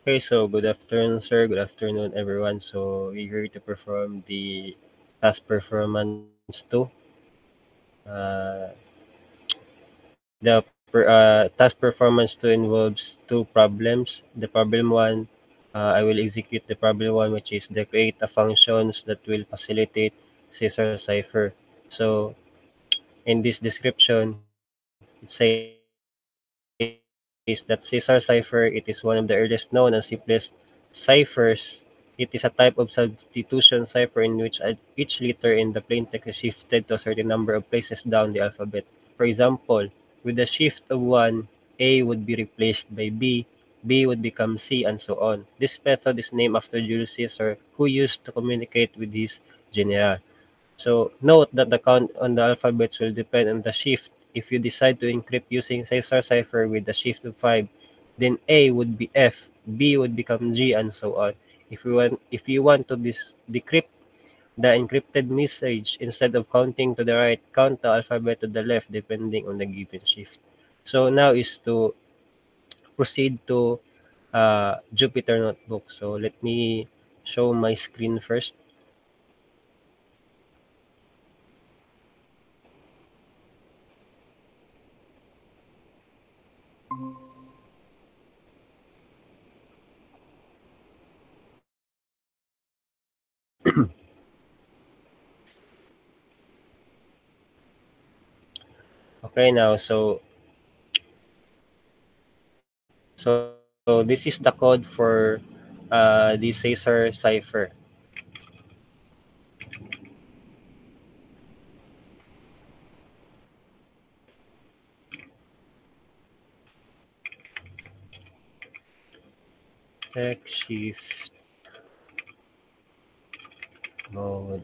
Okay, so good afternoon, sir. Good afternoon, everyone. So we're here to perform the task performance 2. Uh, task performance 2 involves two problems. The problem 1, I will execute the problem 1, which is the create a functions that will facilitate Caesar cipher. So in this description, it says that Caesar cipher, it is one of the earliest known and simplest ciphers. It is a type of substitution cipher in which each letter in the plaintext is shifted to a certain number of places down the alphabet. For example, with the shift of 1, A would be replaced by B would become C, and so on. This method is named after Julius Caesar, who used to communicate with his general. So note that the count on the alphabets will depend on the shift. If you decide to encrypt using Caesar cipher with the shift of 5, then A would be F, B would become G, and so on. If you want to decrypt the encrypted message, instead of counting to the right, count the alphabet to the left depending on the given shift. So now is to proceed to Jupyter Notebook. So let me show my screen first. Okay, now so this is the code for the Caesar cipher. Check shift mode.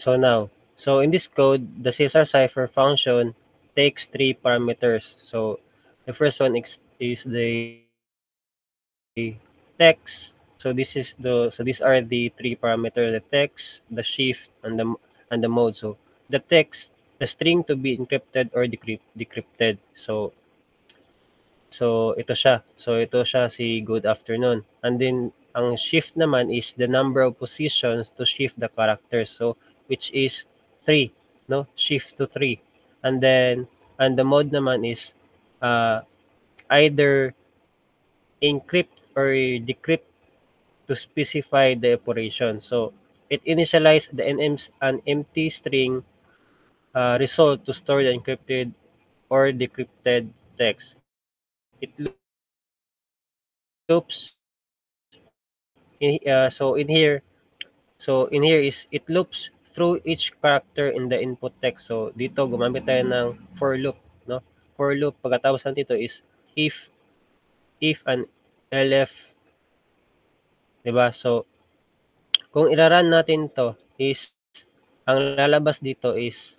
So now, so in this code, the Caesar cipher function takes three parameters. So the first one is the text. So these are the three parameters: the text, the shift, and the mode. So the text, the string to be encrypted or decrypted. So ito siya si good afternoon. And then ang shift naman is the number of positions to shift the characters. So which is 3, no? Shift to 3. And then and the mode naman is uh, either encrypt or decrypt to specify the operation. So it initializes an empty string result to store the encrypted or decrypted text. It loops in here is it loops through each character in the input text. So dito gumamit tayo ng for loop, no? For loop pagkatapos nito is if and elif, 'di ba? So kung ira-run natin 'to is ang lalabas dito is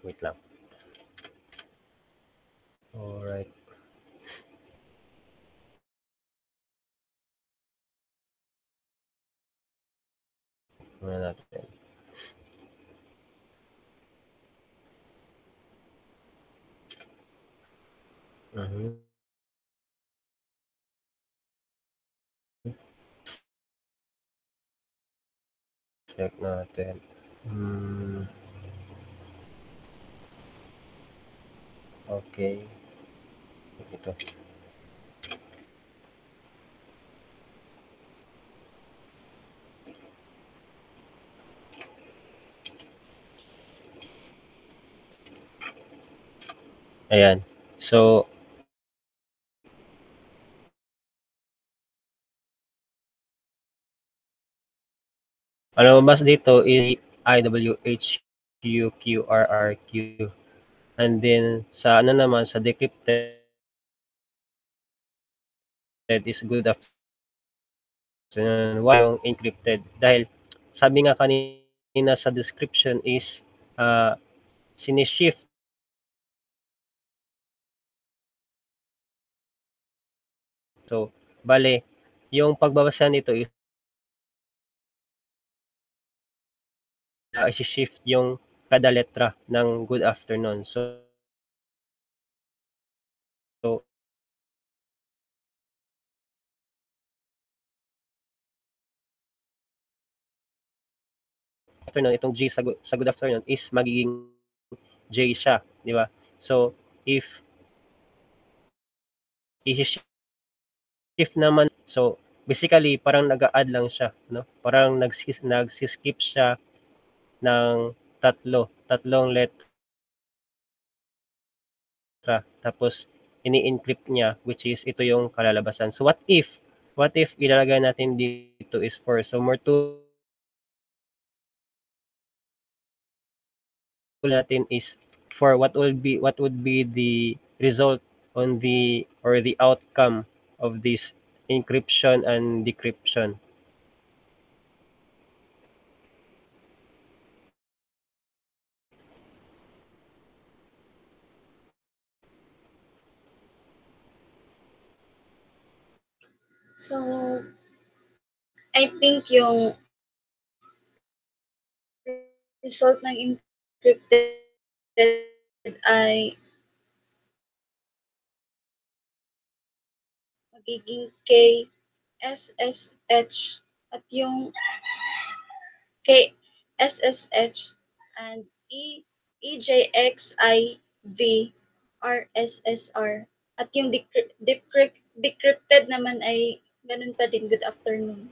wait lang. Alright. Muna natin. Mhm. Check natin. Okay. Ito. Ayan. So, ang lumabas dito is IWHQQRRQ. And then, sa ano naman, sa decrypted is good afternoon. Why yung encrypted? Dahil, sabi nga kanina sa description is, sinishift. So, bale, yung pagbabasa nito is isi-shift yung kada letra ng good afternoon. So afternoon, itong G sa good afternoon is magiging J siya, di ba? So, if isi-shift naman, so basically parang nag-a-add lang siya, no? Parang nagsi-skip siya ng tatlong letra tapos ini-encrypt niya which is ito yung kalalabasan. So what if ilalagay natin dito is 4. So more to natin is for what would be the result on the or the outcome of this encryption and decryption. So, I think yung result ng encrypted ay magiging KSSH at yung KSSH and EJXIV RSSR at yung decrypted naman ay ganun pa din. Good afternoon.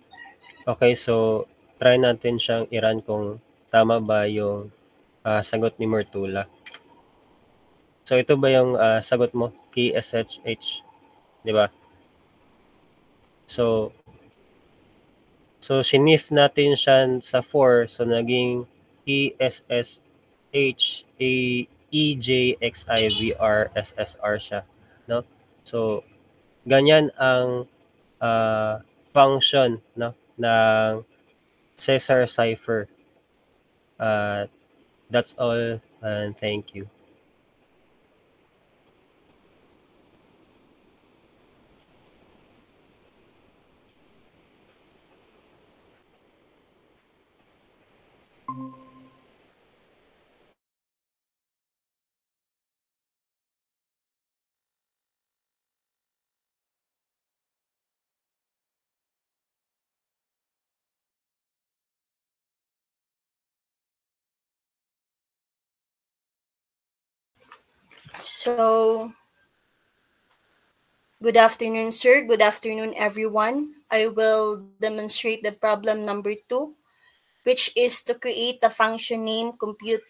Okay, so try natin siyang i-run kung tama ba yung sagot ni Mertula. So ito ba yung sagot mo? KSHH, di ba? So sinif natin siya sa 4, so naging ESSH EJXIVRSSR siya, no? So, ganyan ang function, no, ng Caesar cipher. Uh, that's all, and thank you. So, good afternoon, sir. Good afternoon, everyone. I will demonstrate the problem number 2, which is to create a function name compute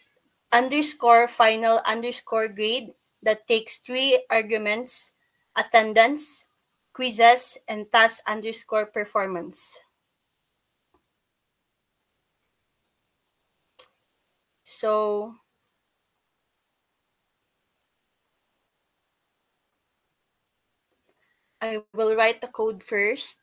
underscore final underscore grade that takes three arguments: attendance, quizzes, and task underscore performance. So, I will write the code first.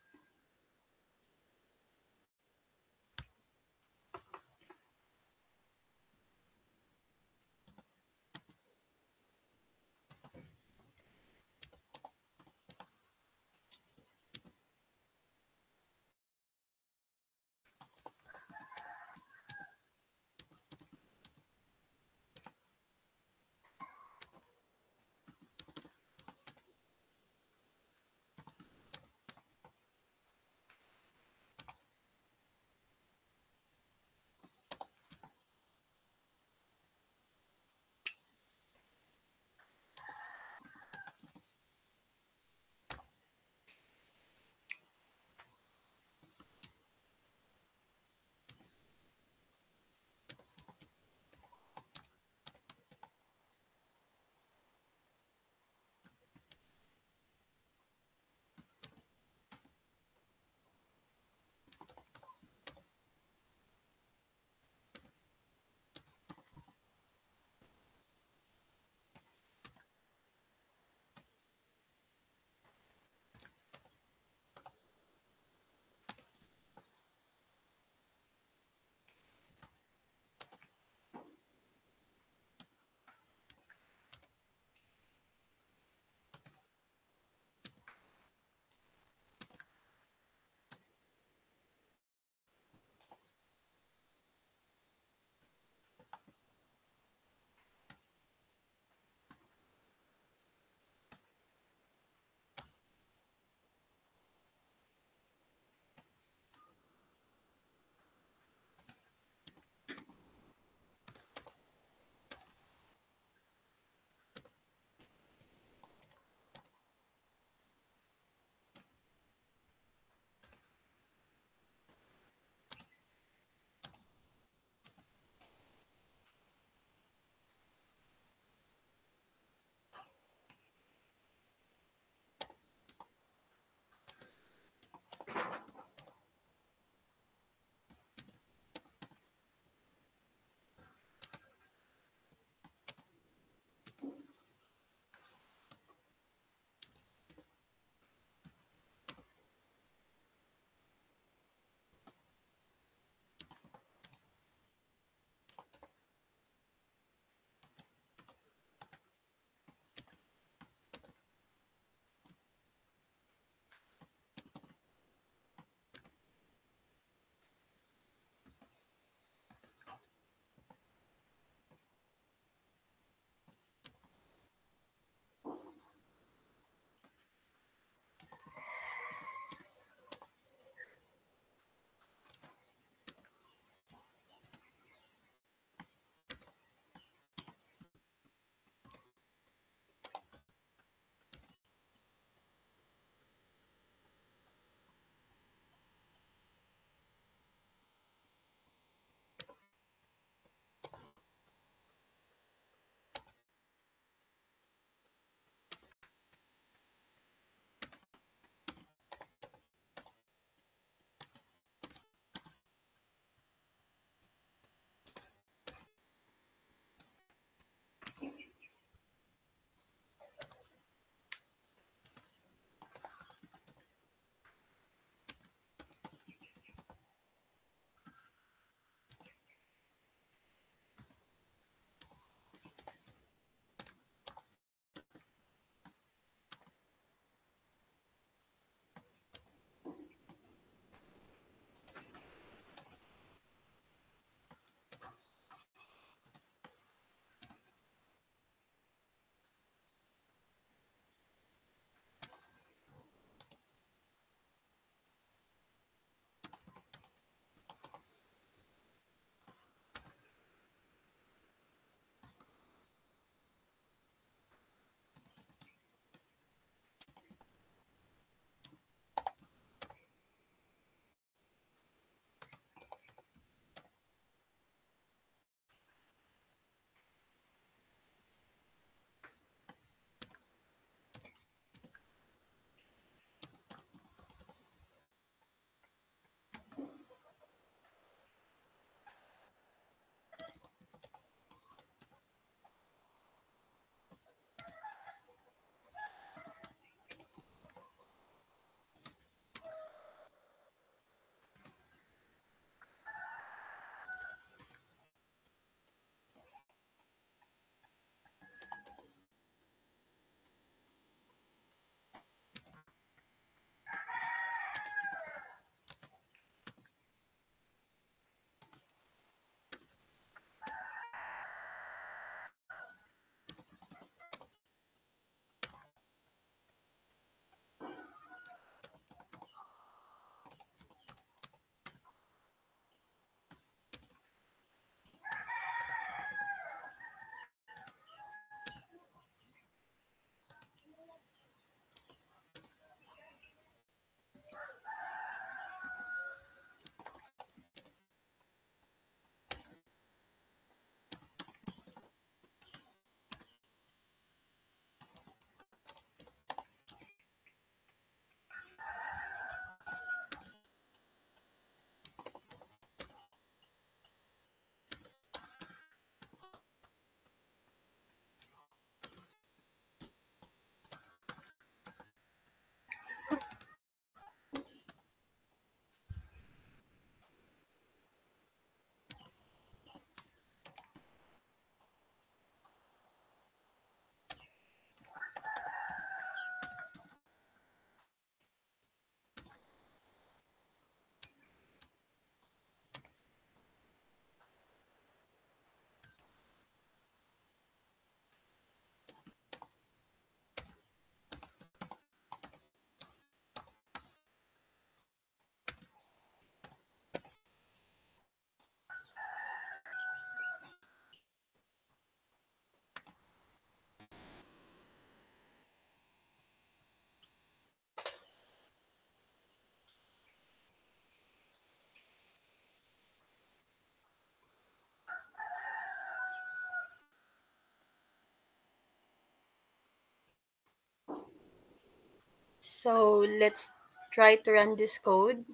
So let's try to run this code.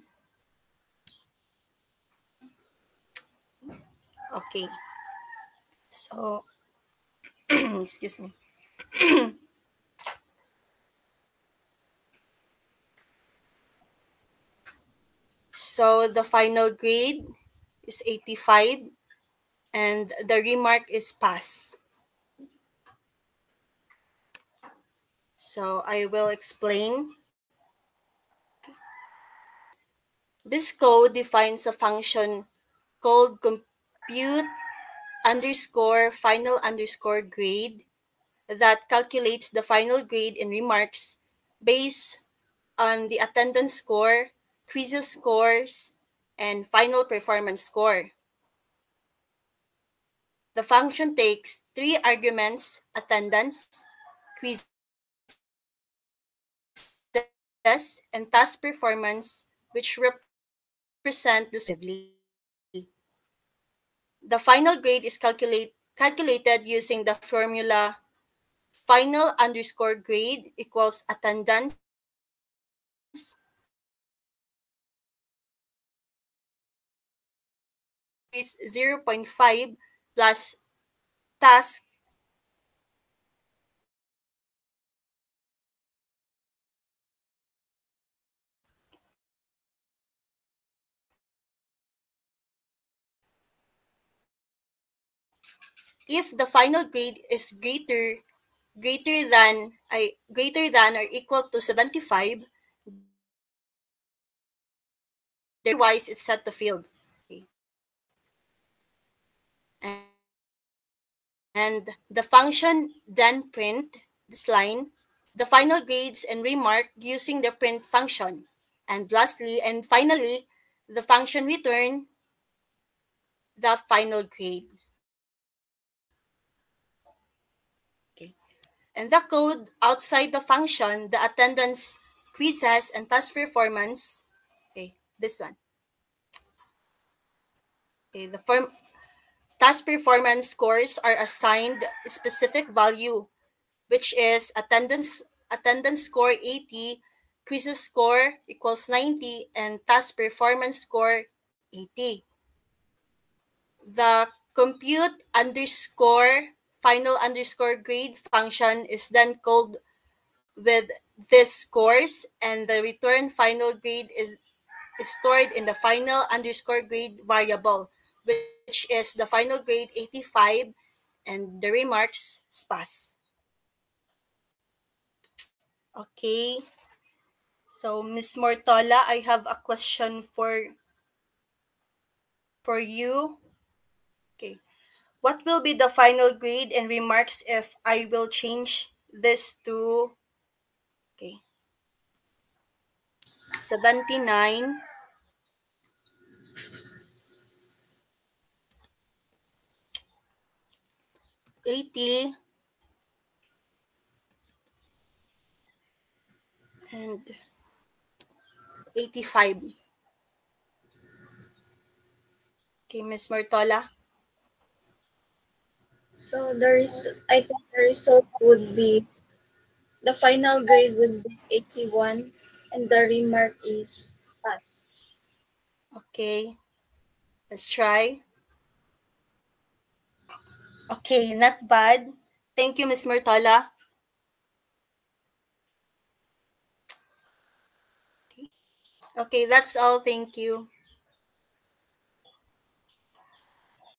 Okay. So, excuse me. So the final grade is 85 and the remark is pass. So I will explain. This code defines a function called compute underscore final underscore grade that calculates the final grade and remarks based on the attendance score, quizzes scores, and final performance score. The function takes three arguments: attendance, quizzes, and task performance, which represent the The final grade is calculated using the formula final underscore grade equals attendance is 0.5 plus task if the final grade is greater than or equal to 75, otherwise it's set to field. Okay. And the function then print this line, the final grades and remark using the print function. And lastly and finally, the function return the final grade. Okay. And the code outside the function, the attendance, quizzes, and task performance. Okay, this one. Okay, the task performance scores are assigned a specific value, which is attendance score 80, quizzes score equals 90, and task performance score 80. The compute underscore final underscore grade function is then called with these scores, and the return final grade is stored in the final underscore grade variable, which is the final grade 85 and the remarks pass. Okay. So Miss Mortola, I have a question for you. Okay. What will be the final grade and remarks if I will change this to okay 79, 80, and 85? Okay, Miss Mortola. So I think the result would be the final grade would be 81 and the remark is pass. Okay, let's try. Okay, not bad. Thank you, Miss Mortola. Okay, that's all. Thank you.